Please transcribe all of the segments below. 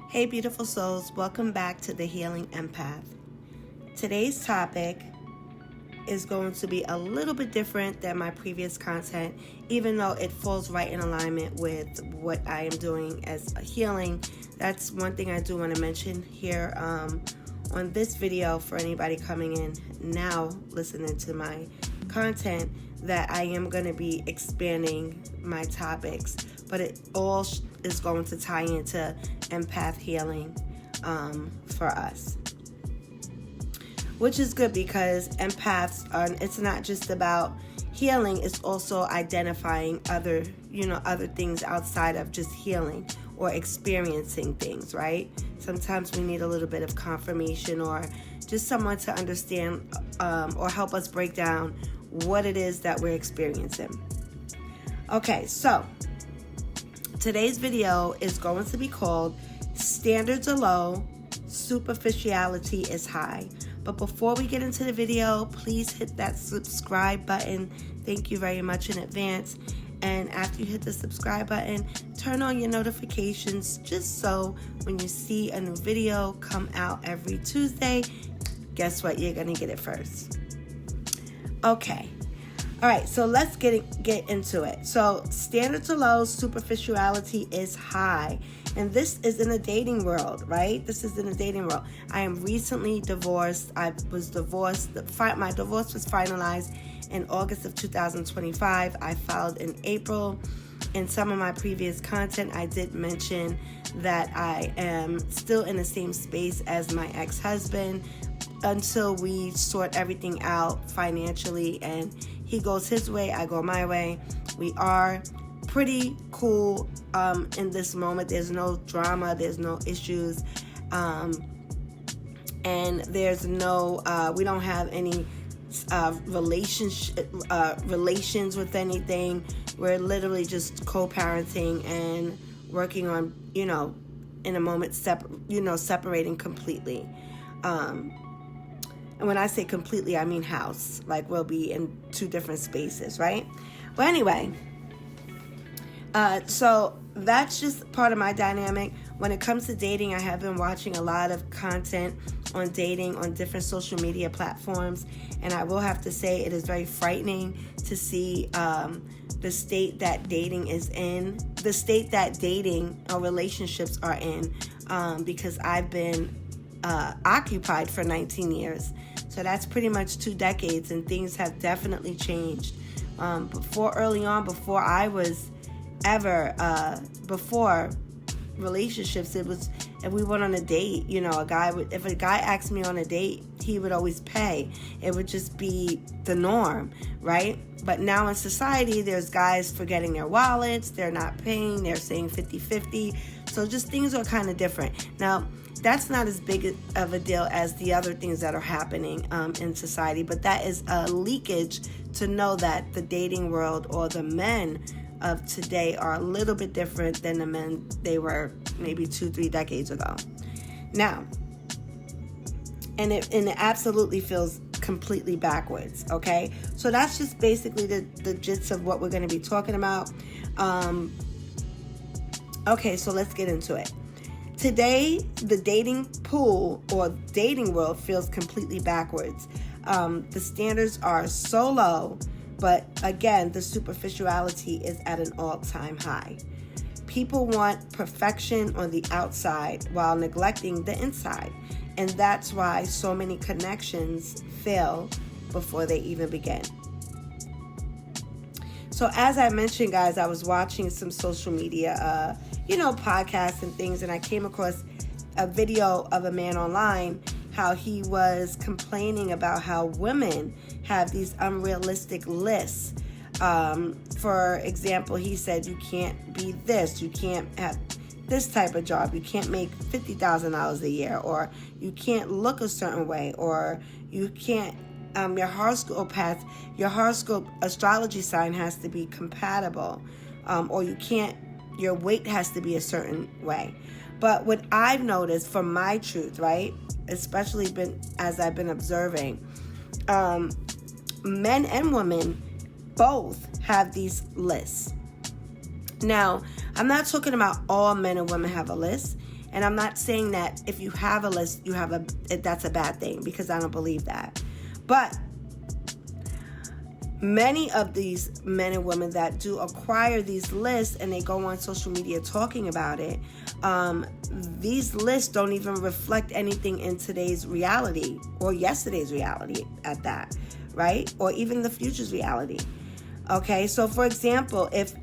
Hey beautiful souls, welcome back to the Healing Empath. Today's topic is going to be a little bit different than my previous content, even though it falls right in alignment with what I am doing as a healing. That's one thing I do want to mention here on this video for anybody coming in now listening to my content, that I am going to be expanding my topics, but it all is going to tie into empath healing for us, which is good because empaths are, it's not just about healing, it's also identifying other things outside of just healing or experiencing things, right? Sometimes we need a little bit of confirmation or just someone to understand or help us break down what it is that we're experiencing. Okay, so today's video is going to be called Standards Are Low, Superficiality is High. But before we get into the video, please hit that subscribe button. Thank you very much in advance. And after you hit the subscribe button, turn on your notifications just so when you see a new video come out every Tuesday, guess what? You're going to get it first. Okay. All right, so let's get into it. So standards are low, superficiality is high. And this is in the dating world, right? This is in the dating world. I am recently divorced. I was divorced. My divorce was finalized in August of 2025. I filed in April. In some of my previous content, I did mention that I am still in the same space as my ex-husband until we sort everything out financially, and he goes his way, I go my way. We are pretty cool in this moment. There's no drama, there's no issues, and there's no we don't have any relations with anything. We're literally just co-parenting and working on, in a moment separating completely. And when I say completely, I mean house. Like, we'll be in two different spaces, right? Well, anyway, so that's just part of my dynamic. When it comes to dating, I have been watching a lot of content on dating on different social media platforms. And I will have to say it is very frightening to see the state that dating is in, the state that dating or relationships are in, because I've been occupied for 19 years. So that's pretty much 2 decades, and things have definitely changed. Before I was ever, before relationships, it was, if we went on a date, if a guy asked me on a date, he would always pay. It would just be the norm, right? But now in society, there's guys forgetting their wallets, they're not paying, they're saying 50-50. So just things are kind of different. Now, that's not as big of a deal as the other things that are happening in society, but that is a leakage to know that the dating world or the men of today are a little bit different than the men they were maybe 2-3 decades ago. Now, and it absolutely feels completely backwards, okay? So that's just basically the gist of what we're going to be talking about. Okay, so let's get into it. Today, the dating pool or dating world feels completely backwards. The standards are so low, but again, the superficiality is at an all-time high. People want perfection on the outside while neglecting the inside. And that's why so many connections fail before they even begin. So as I mentioned, guys, I was watching some social media, podcasts and things, and I came across a video of a man online, how he was complaining about how women have these unrealistic lists. For example, he said, you can't be this, you can't have this type of job, you can't make $50,000 a year, or you can't look a certain way, or you can't, your horoscope astrology sign has to be compatible, or your weight has to be a certain way. But what I've noticed from my truth, right, especially as I've been observing, men and women both have these lists. Now, I'm not talking about all men and women have a list. And I'm not saying that if you have a list, that's a bad thing, because I don't believe that. But many of these men and women that do acquire these lists and they go on social media talking about it, these lists don't even reflect anything in today's reality or yesterday's reality at that, right? Or even the future's reality. Okay, so for example, if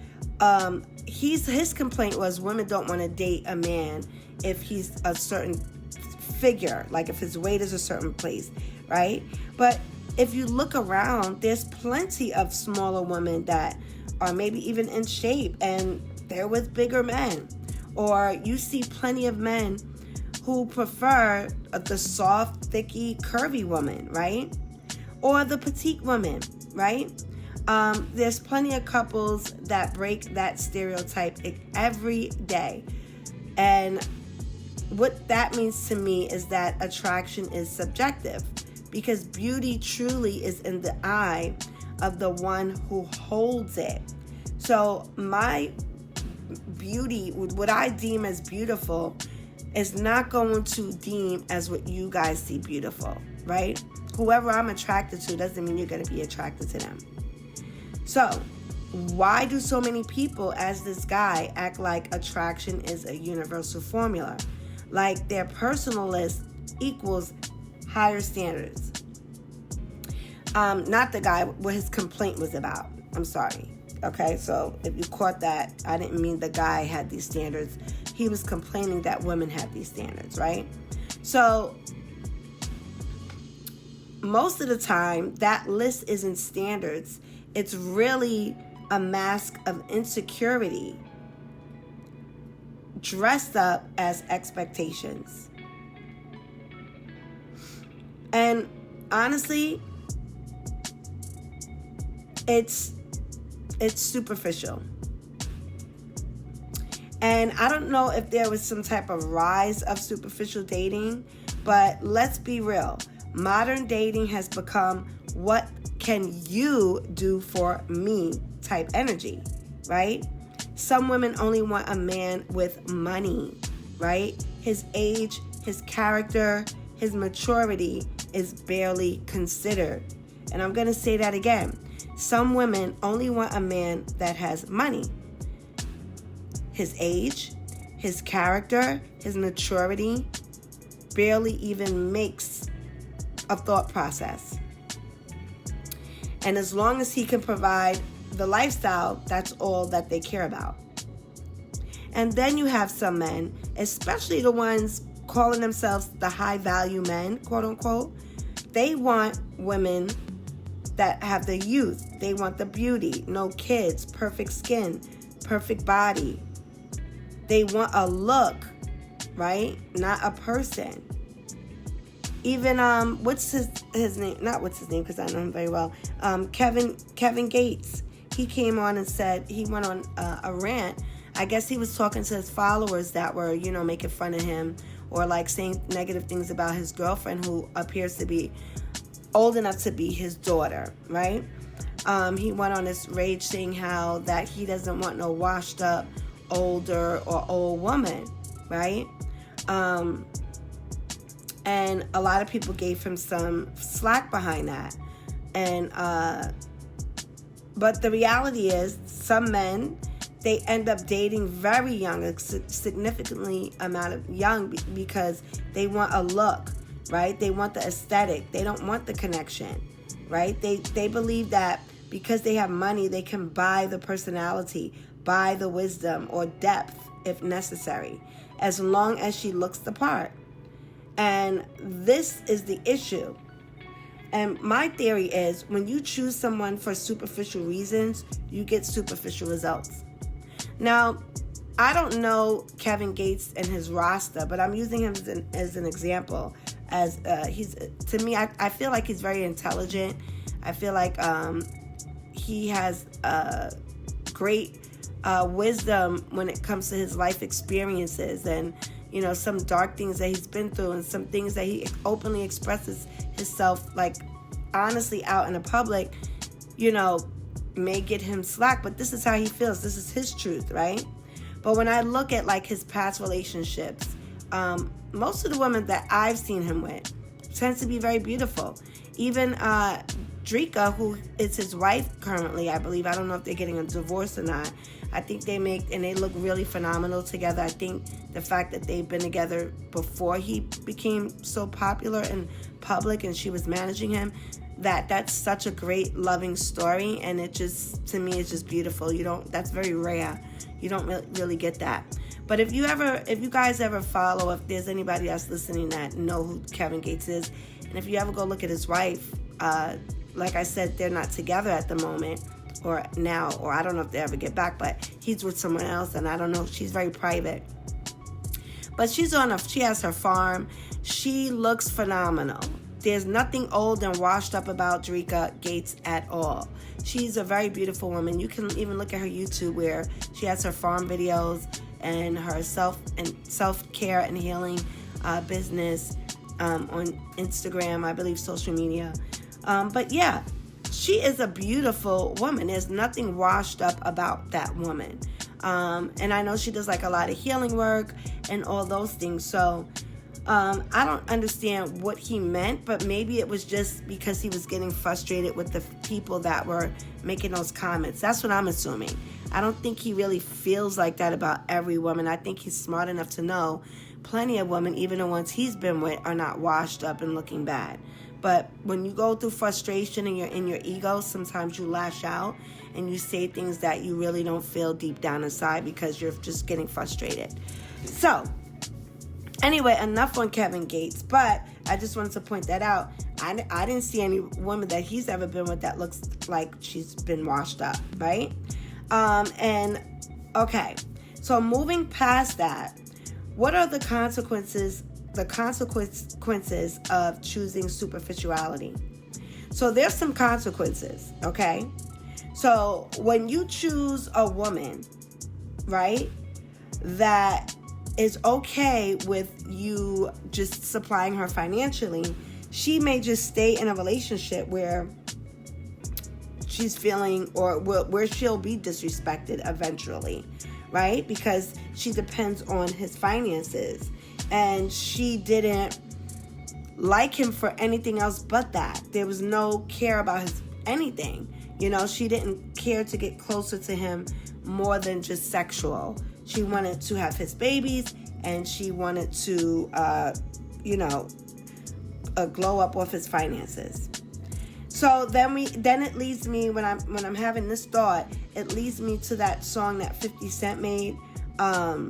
his complaint was women don't want to date a man if he's a certain figure, like if his weight is a certain place, right? But if you look around, there's plenty of smaller women that are maybe even in shape and they're with bigger men. Or you see plenty of men who prefer the soft, thicky, curvy woman, right? Or the petite woman, right? There's plenty of couples that break that stereotype every day. And what that means to me is that attraction is subjective, because beauty truly is in the eye of the one who holds it. So my beauty, what I deem as beautiful, is not going to deem as what you guys see beautiful, right? Whoever I'm attracted to doesn't mean you're going to be attracted to them. So why do so many people, as this guy, act like attraction is a universal formula? Like their personal list equals higher standards. Not the guy, what his complaint was about. I'm sorry. Okay, so if you caught that, I didn't mean the guy had these standards. He was complaining that women had these standards, right? So most of the time, that list isn't standards. It's really a mask of insecurity dressed up as expectations. And honestly, it's superficial. And I don't know if there was some type of rise of superficial dating, but let's be real. Modern dating has become what can you do for me type energy, right? Some women only want a man with money, right? His age, his character, his maturity is barely considered. And I'm going to say that again. Some women only want a man that has money. His age, his character, his maturity barely even makes a thought process. And as long as he can provide the lifestyle, that's all that they care about. And then you have some men, especially the ones calling themselves the high value men, quote unquote. They want women that have the youth. They want the beauty, no kids, perfect skin, perfect body. They want a look, right? Not a person. Even what's his name? Not what's his name, because I know him very well. Kevin Gates. He came on and said, he went on a rant. I guess he was talking to his followers that were, making fun of him or like saying negative things about his girlfriend, who appears to be old enough to be his daughter, right? He went on this rage saying how that he doesn't want no washed up older or old woman, right? And a lot of people gave him some slack behind that. And but the reality is, some men, they end up dating very young, a significantly amount of young, because they want a look, right? They want the aesthetic. They don't want the connection, right? They believe that because they have money, they can buy the personality, buy the wisdom or depth if necessary, as long as she looks the part. And this is the issue. And my theory is, when you choose someone for superficial reasons, you get superficial results. Now, I don't know Kevin Gates and his roster, but I'm using him as an example. As to me, I feel like he's very intelligent. I feel like he has great wisdom when it comes to his life experiences, and some dark things that he's been through, and some things that he openly expresses himself, like honestly out in the public, may get him slack, but this is how he feels. This is his truth, right? But when I look at like his past relationships, Most of the women that I've seen him with tends to be very beautiful. Even Drika, who is his wife currently, I believe. I don't know if they're getting a divorce or not. I think they look really phenomenal together. I think the fact that they've been together before he became so popular in public and she was managing him, that's such a great loving story, and it just, to me, it's just beautiful. That's very rare. You don't really get that. But if you guys ever follow, if there's anybody else listening that know who Kevin Gates is, and if you ever go look at his wife, like I said, they're not together at the moment, or now, or I don't know if they ever get back, but he's with someone else, and I don't know, she's very private. But she has her farm. She looks phenomenal. There's nothing old and washed up about Drika Gates at all. She's a very beautiful woman. You can even look at her YouTube where she has her farm videos and her self-care and healing business on Instagram, I believe, social media. But yeah, she is a beautiful woman. There's nothing washed up about that woman. And I know she does like a lot of healing work and all those things. So I don't understand what he meant, but maybe it was just because he was getting frustrated with the people that were making those comments. That's what I'm assuming. I don't think he really feels like that about every woman. I think he's smart enough to know plenty of women, even the ones he's been with, are not washed up and looking bad. But when you go through frustration and you're in your ego, sometimes you lash out and you say things that you really don't feel deep down inside because you're just getting frustrated. So anyway, enough on Kevin Gates, but I just wanted to point that out. I didn't see any woman that he's ever been with that looks like she's been washed up, right? And okay, so moving past that, what are the consequences of choosing superficiality? So there's some consequences, okay? So when you choose a woman, right, that is okay with you just supplying her financially, she may just stay in a relationship where she's feeling, or where she'll be disrespected eventually, right? Because she depends on his finances, and she didn't like him for anything else but that. There was no care about his anything. She didn't care to get closer to him more than just sexual. She wanted to have his babies, and she wanted to, glow up off his finances. So then it leads me, when I'm having this thought, it leads me to that song that 50 Cent made. I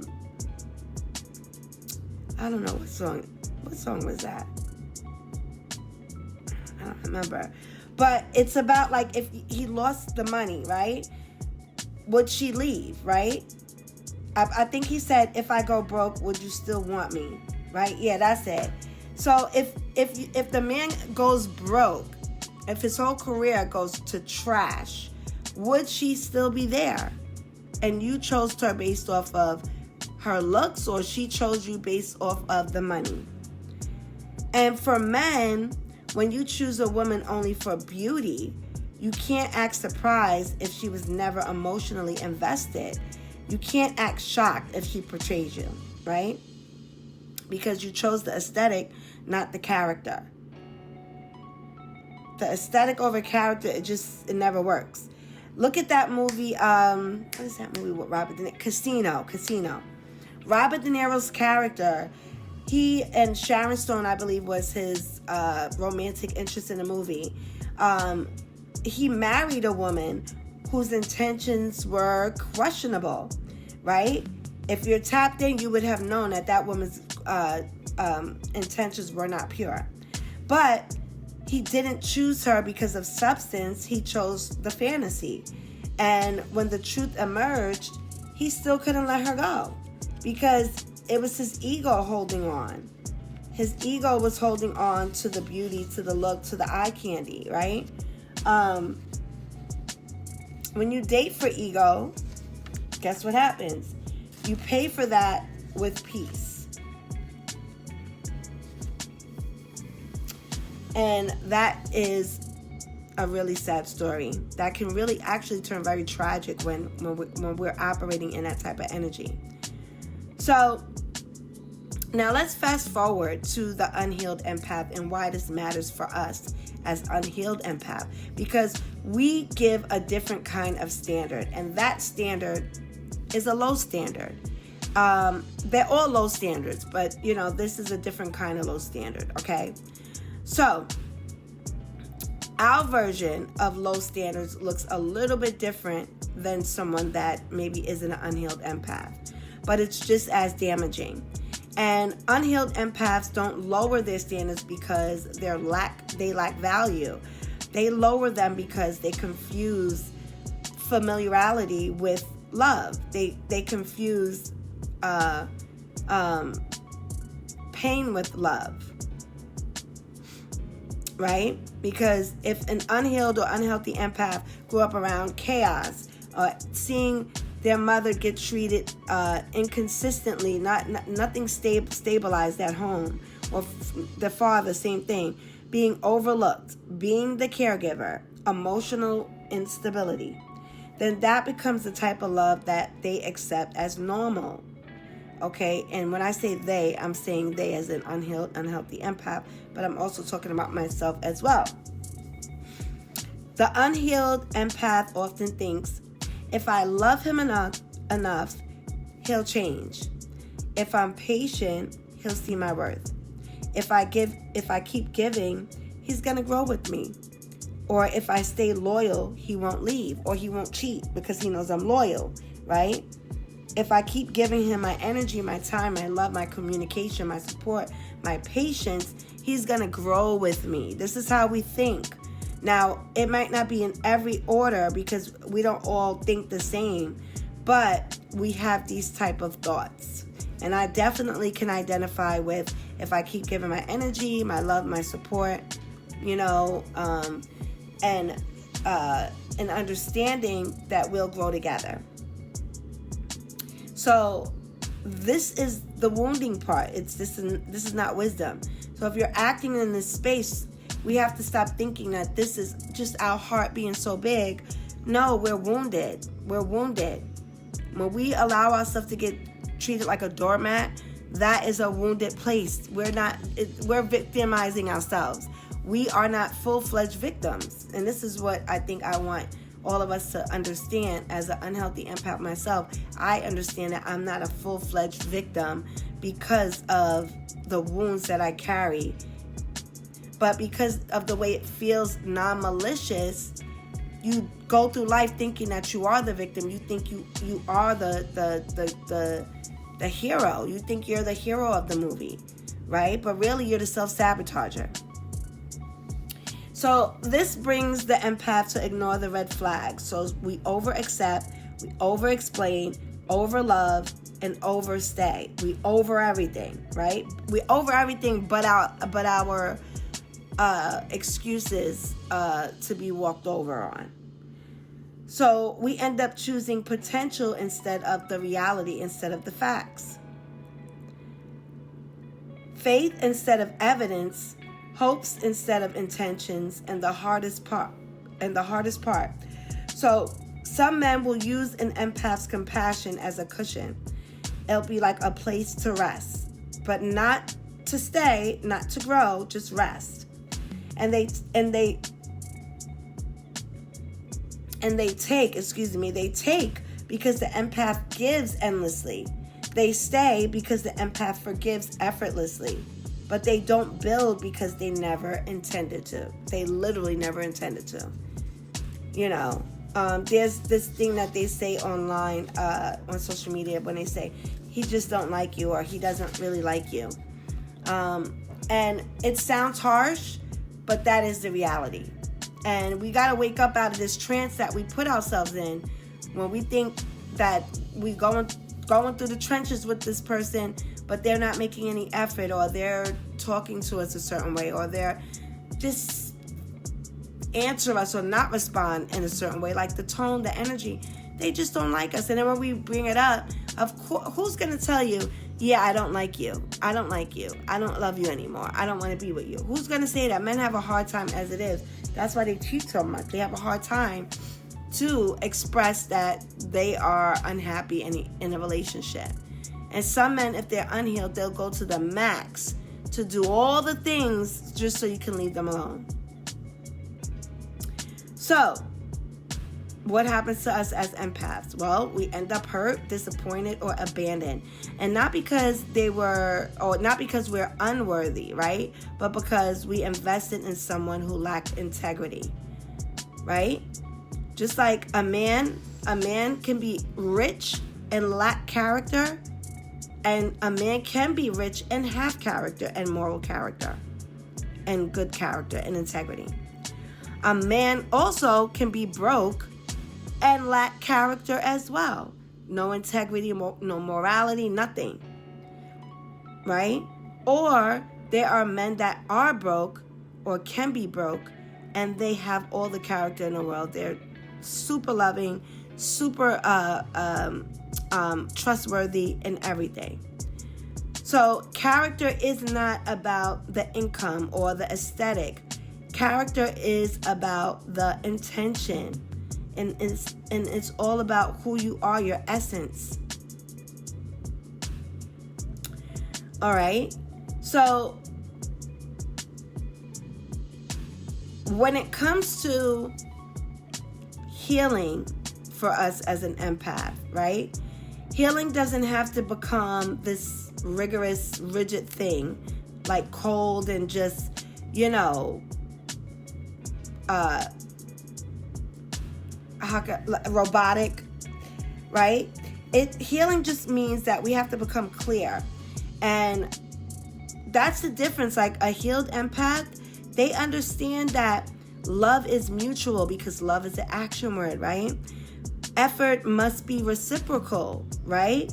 don't know what song was that? I don't remember. But it's about, like, if he lost the money, right? Would she leave, right? I think he said, if I go broke, would you still want me? Right? Yeah, that's it. So if the man goes broke, if his whole career goes to trash, would she still be there? And you chose her based off of her looks, or she chose you based off of the money? And for men, when you choose a woman only for beauty, you can't act surprised if she was never emotionally invested. You can't act shocked if she portrays you, right? Because you chose the aesthetic, not the character. The aesthetic over character, it never works. Look at that movie, what is that movie with Robert De Niro? Casino. Robert De Niro's character, he and Sharon Stone, I believe, was his romantic interest in the movie. He married a woman whose intentions were questionable, right? If you're tapped in, you would have known that woman's intentions were not pure. But he didn't choose her because of substance. He chose the fantasy. And when the truth emerged, he still couldn't let her go because it was his ego holding on. His ego was holding on to the beauty, to the look, to the eye candy, right? When you date for ego, guess what happens? You pay for that with peace. And that is a really sad story. That can really actually turn very tragic when we're operating in that type of energy. So Now let's fast forward to the unhealed empath and why this matters for us as unhealed empath. Because we give a different kind of standard, and that standard is a low standard. They're all low standards, but this is a different kind of low standard, okay? So our version of low standards looks a little bit different than someone that maybe isn't an unhealed empath, but it's just as damaging. And unhealed empaths don't lower their standards because they lack value. They lower them because they confuse familiarity with love. They confuse pain with love, right? Because if an unhealed or unhealthy empath grew up around chaos, seeing their mother get treated inconsistently, nothing stabilized at home, or the father, same thing, being overlooked, being the caregiver, emotional instability, then that becomes the type of love that they accept as normal. Okay, and when I say they, I'm saying they as an unhealthy empath, but I'm also talking about myself as well. The unhealed empath often thinks, if I love him enough, he'll change. If I'm patient, he'll see my worth. If I keep giving, he's gonna grow with me. Or if I stay loyal, he won't leave, or he won't cheat because he knows I'm loyal, right? If I keep giving him my energy, my time, my love, my communication, my support, my patience, he's going to grow with me. This is how we think. Now, it might not be in every order because we don't all think the same, but we have these type of thoughts. And I definitely can identify with, if I keep giving my energy, my love, my support, and understanding that we'll grow together. So this is the wounding part. This is not wisdom. So if you're acting in this space, we have to stop thinking that this is just our heart being so big. No, we're wounded. We're wounded. When we allow ourselves to get treated like a doormat, that is a wounded place. We're victimizing ourselves. We are not full-fledged victims. And this is what I think I want all of us to understand. As an unhealthy empath myself, I understand that I'm not a full-fledged victim because of the wounds that I carry. But because of the way it feels non-malicious, you go through life thinking that you are the victim. You think you are the hero. You think you're the hero of the movie, right? But really, you're the self-sabotager. So this brings the empath to ignore the red flags. So we over-accept, we over-explain, over-love, and overstay. We over everything, right? We over everything but our excuses to be walked over on. So we end up choosing potential instead of the reality, instead of the facts. Faith instead of evidence, hopes instead of intentions, and the hardest part. So some men will use an empath's compassion as a cushion. It'll be like a place to rest, but not to stay, not to grow, just rest. And they take because the empath gives endlessly. They stay because the empath forgives effortlessly. But they don't build because they never intended to. They literally never intended to. There's this thing that they say online on social media when they say, he just don't like you, or he doesn't really like you. And it sounds harsh, but that is the reality. And we got to wake up out of this trance that we put ourselves in when we think that we going through the trenches with this person, but they're not making any effort, or they're talking to us a certain way, or they're just answer us or not respond in a certain way, like the tone, the energy. They just don't like us. And then when we bring it up, of course, who's going to tell you, yeah, I don't like you. I don't like you. I don't love you anymore. I don't want to be with you. Who's going to say that? Men have a hard time as it is. That's why they cheat so much. They have a hard time to express that they are unhappy in a relationship. And some men, if they're unhealed, they'll go to the max to do all the things just so you can leave them alone. So, what happens to us as empaths? Well, we end up hurt, disappointed, or abandoned. And not because not because we're unworthy, right? But because we invested in someone who lacked integrity, right? Just like a man can be rich and lack character, and a man can be rich and have character and moral character and good character and integrity. A man also can be broke and lack character as well. No integrity, no morality, nothing. Right? Or there are men that are broke or can be broke and they have all the character in the world. They're super loving, super trustworthy in everything. So character is not about the income or the aesthetic. Character is about the intention. And it's all about who you are, your essence. All right? So when it comes to healing for us as an empath, right? Healing doesn't have to become this rigorous, rigid thing, like cold and just, robotic, right? Healing just means that we have to become clear. And that's the difference. Like a healed empath, they understand that love is mutual because love is an action word, right? Effort must be reciprocal, right?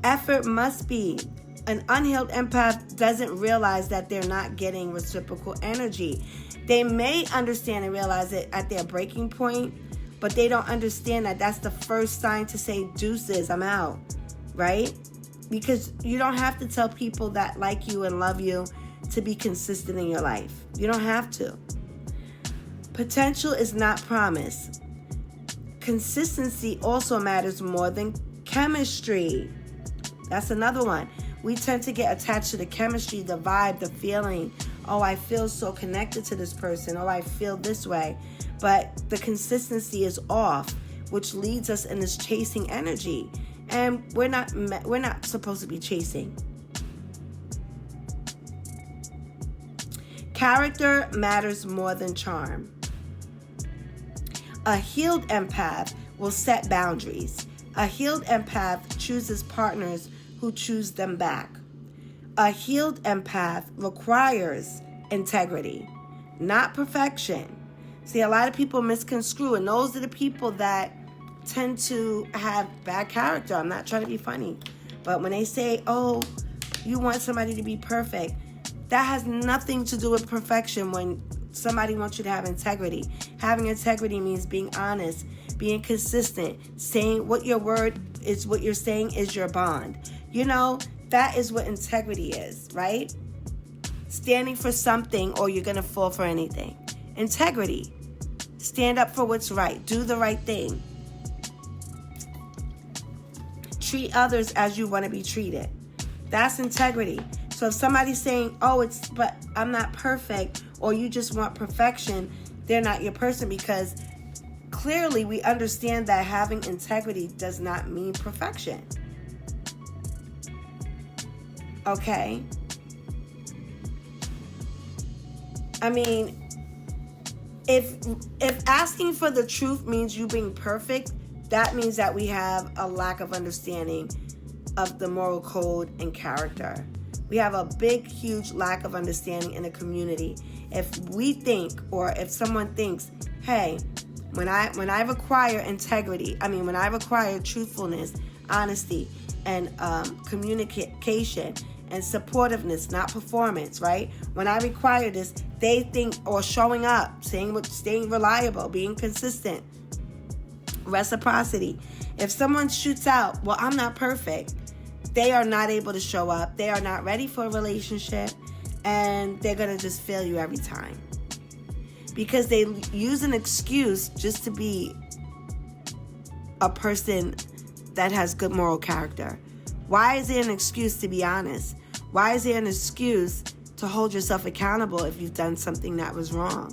Effort must be. An unhealed empath doesn't realize that they're not getting reciprocal energy. They may understand and realize it at their breaking point, but they don't understand that that's the first sign to say, deuces, I'm out, right? Because you don't have to tell people that like you and love you to be consistent in your life. You don't have to. Potential is not promise. Consistency also matters more than chemistry. That's another one. We tend to get attached to the chemistry, the vibe, the feeling. Oh, I feel so connected to this person. Oh, I feel this way. But the consistency is off, which leads us in this chasing energy. And we're not supposed to be chasing. Character matters more than charm. A healed empath will set boundaries. A healed empath chooses partners who choose them back. A healed empath requires integrity, not perfection. See, a lot of people misconstrue, and those are the people that tend to have bad character. I'm not trying to be funny, but when they say, oh, you want somebody to be perfect, that has nothing to do with perfection when somebody wants you to have integrity. Having integrity means being honest, being consistent, saying what your word is, what you're saying is your bond. That is what integrity is, right? Standing for something or you're going to fall for anything. Integrity. Stand up for what's right. Do the right thing. Treat others as you want to be treated. That's integrity. So if somebody's saying, but I'm not perfect, or you just want perfection, they're not your person, because clearly we understand that having integrity does not mean perfection. Okay? I mean, if asking for the truth means you being perfect, that means that we have a lack of understanding of the moral code and character. We have a big, huge lack of understanding in a community. If we think, or if someone thinks, hey, when I require integrity, when I require truthfulness, honesty, and communication and supportiveness, not performance, right? When I require this, they think, or showing up, staying reliable, being consistent, reciprocity. If someone shoots out, well, I'm not perfect, they are not able to show up. They are not ready for a relationship, and they're going to just fail you every time. Because they use an excuse just to be a person that has good moral character, Why is there an excuse to be honest? Why is there an excuse to hold yourself accountable if you've done something that was wrong?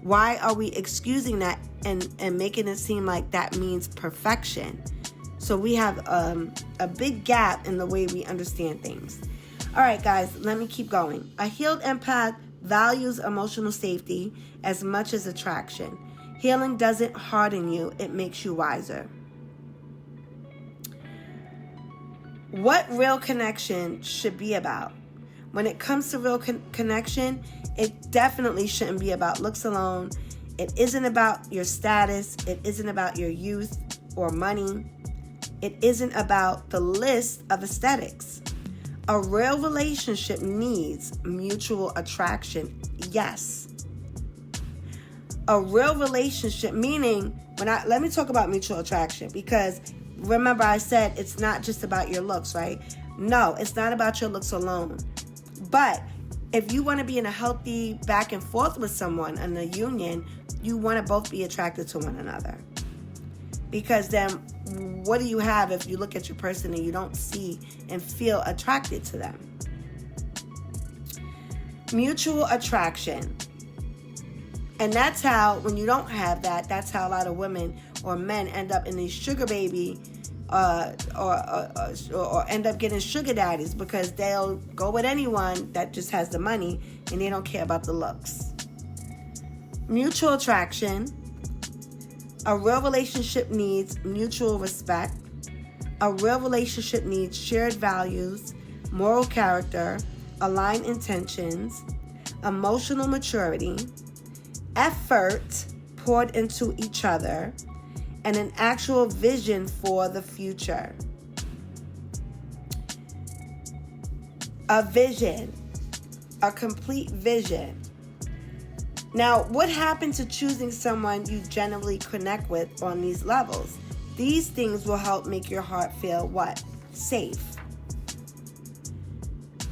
Why are we excusing that and making it seem like that means perfection? So we have a big gap in the way we understand things. All right, guys, let me keep going. A healed empath values emotional safety as much as attraction. Healing doesn't harden you, it makes you wiser. What real connection should be about? When it comes to real connection, it definitely shouldn't be about looks alone. It isn't about your status. It isn't about your youth or money. It isn't about the list of aesthetics. A real relationship needs mutual attraction, yes. A real relationship, meaning, let me talk about mutual attraction, because remember I said it's not just about your looks, right? No, it's not about your looks alone. But if you want to be in a healthy back and forth with someone in a union, you want to both be attracted to one another. Because then what do you have if you look at your person and you don't see and feel attracted to them? Mutual attraction. And that's how, when you don't have that, that's how a lot of women or men end up in these sugar baby or end up getting sugar daddies, because they'll go with anyone that just has the money and they don't care about the looks. Mutual attraction. A real relationship needs mutual respect. A real relationship needs shared values, moral character, aligned intentions, emotional maturity, effort poured into each other, and an actual vision for the future. A vision, a complete vision. Now, what happened to choosing someone you genuinely connect with on these levels? These things will help make your heart feel what? Safe.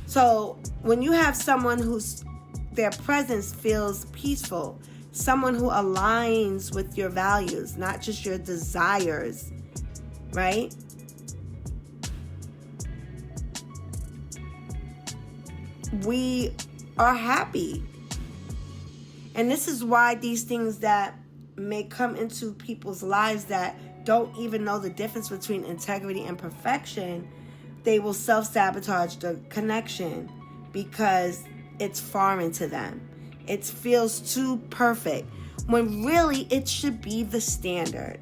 So when you have someone their presence feels peaceful, someone who aligns with your values, not just your desires, right? We are happy. And this is why these things that may come into people's lives that don't even know the difference between integrity and perfection, they will self-sabotage the connection because it's foreign to them. It feels too perfect, when really it should be the standard.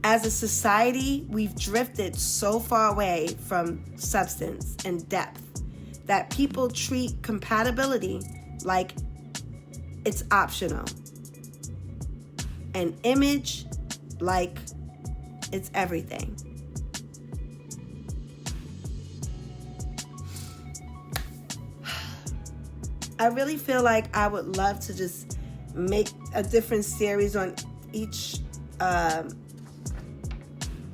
As a society, we've drifted so far away from substance and depth that people treat compatibility like it's optional, and image like it's everything. I really feel like I would love to just make a different series on each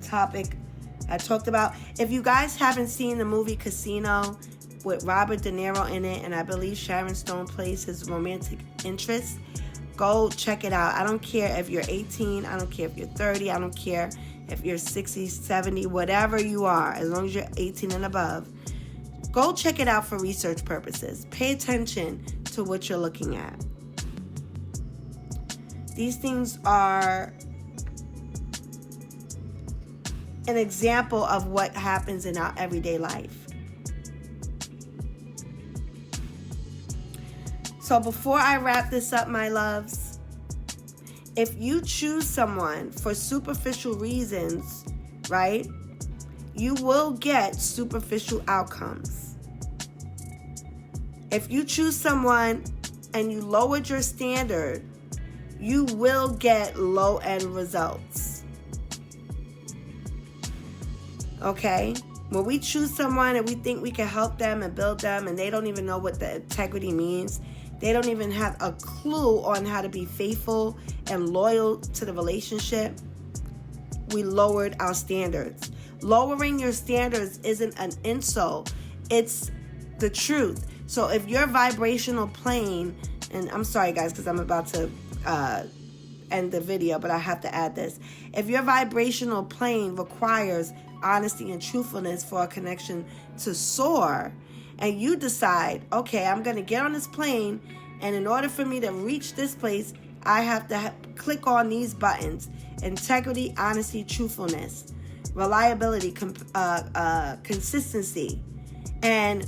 topic I talked about. If you guys haven't seen the movie Casino with Robert De Niro in it, and I believe Sharon Stone plays his romantic interest, go check it out. I don't care if you're 18, I don't care if you're 30, I don't care if you're 60, 70, whatever you are, as long as you're 18 and above. Go check it out for research purposes. Pay attention to what you're looking at. These things are an example of what happens in our everyday life. So before I wrap this up, my loves, if you choose someone for superficial reasons, right, you will get superficial outcomes. If you choose someone and you lowered your standard, you will get low-end results. Okay? When we choose someone and we think we can help them and build them, and they don't even know what the integrity means, they don't even have a clue on how to be faithful and loyal to the relationship, we lowered our standards. Lowering your standards isn't an insult. It's the truth. So if your vibrational plane, and I'm sorry guys because I'm about to end the video, but I have to add this. If your vibrational plane requires honesty and truthfulness for a connection to soar, and you decide, okay, I'm going to get on this plane, and in order for me to reach this place, I have to click on these buttons: integrity, honesty, truthfulness, reliability, consistency. And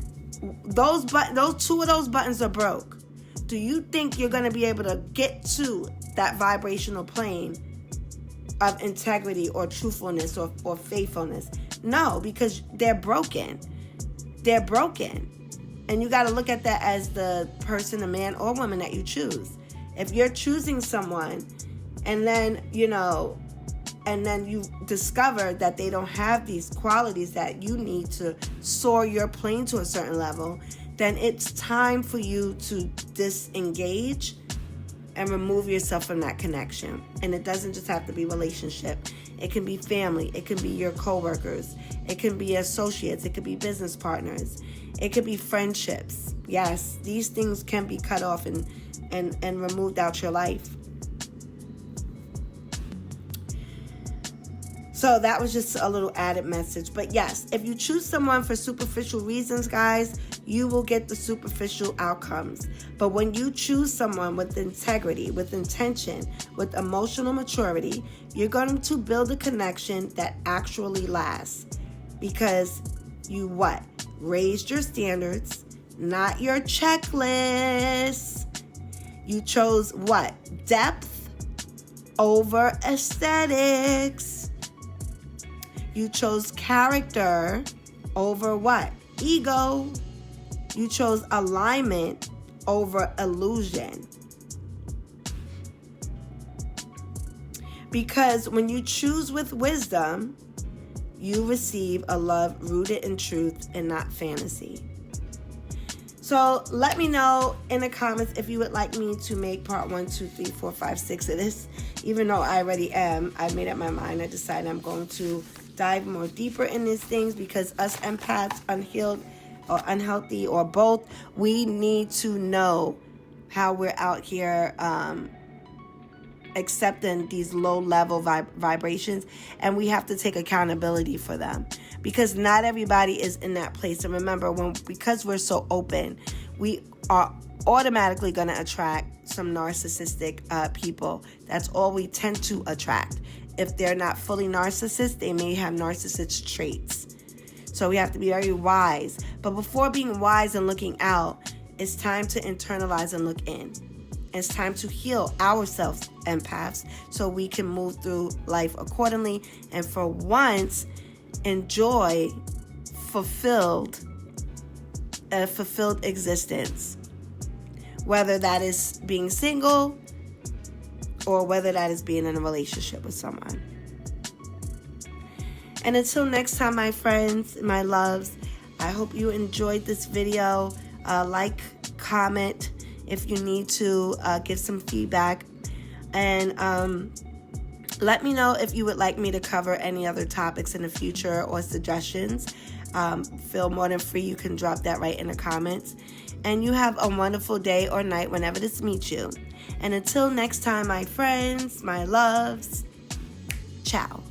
those two of those buttons are broke. Do you think you're going to be able to get to that vibrational plane of integrity or truthfulness or faithfulness? No, because they're broken. They're broken. And you got to look at that as the person, the man or woman that you choose. If you're choosing someone and then, and then you discover that they don't have these qualities that you need to soar your plane to a certain level, then it's time for you to disengage and remove yourself from that connection. And it doesn't just have to be relationship. It can be family. It can be your coworkers. It can be associates. It could be business partners. It could be friendships. Yes, these things can be cut off and removed out your life. So that was just a little added message. But yes, if you choose someone for superficial reasons, guys, you will get the superficial outcomes. But when you choose someone with integrity, with intention, with emotional maturity, you're going to build a connection that actually lasts. Because you what? Raised your standards, not your checklist. You chose what? Depth over aesthetics. You chose character over what? Ego. You chose alignment over illusion. Because when you choose with wisdom, you receive a love rooted in truth and not fantasy. So let me know in the comments if you would like me to make part 1, 2, 3, 4, 5, 6 of this. Even though I already am, I made up my mind. I decided I'm going to dive more deeper in these things because us empaths, unhealed or unhealthy or both, we need to know how we're out here accepting these low-level vibrations, and we have to take accountability for them because not everybody is in that place. And remember, because we're so open, we are automatically going to attract some narcissistic people. That's all we tend to attract. If they're not fully narcissist, they may have narcissist traits. So we have to be very wise. But before being wise and looking out, it's time to internalize and look in. It's time to heal ourselves, empaths, so we can move through life accordingly and for once enjoy a fulfilled existence. Whether that is being single or whether that is being in a relationship with someone. And until next time, my friends, my loves, I hope you enjoyed this video. Like, comment if you need to, give some feedback. And let me know if you would like me to cover any other topics in the future or suggestions. Feel more than free. You can drop that right in the comments. And you have a wonderful day or night whenever this meets you. And until next time, my friends, my loves, ciao.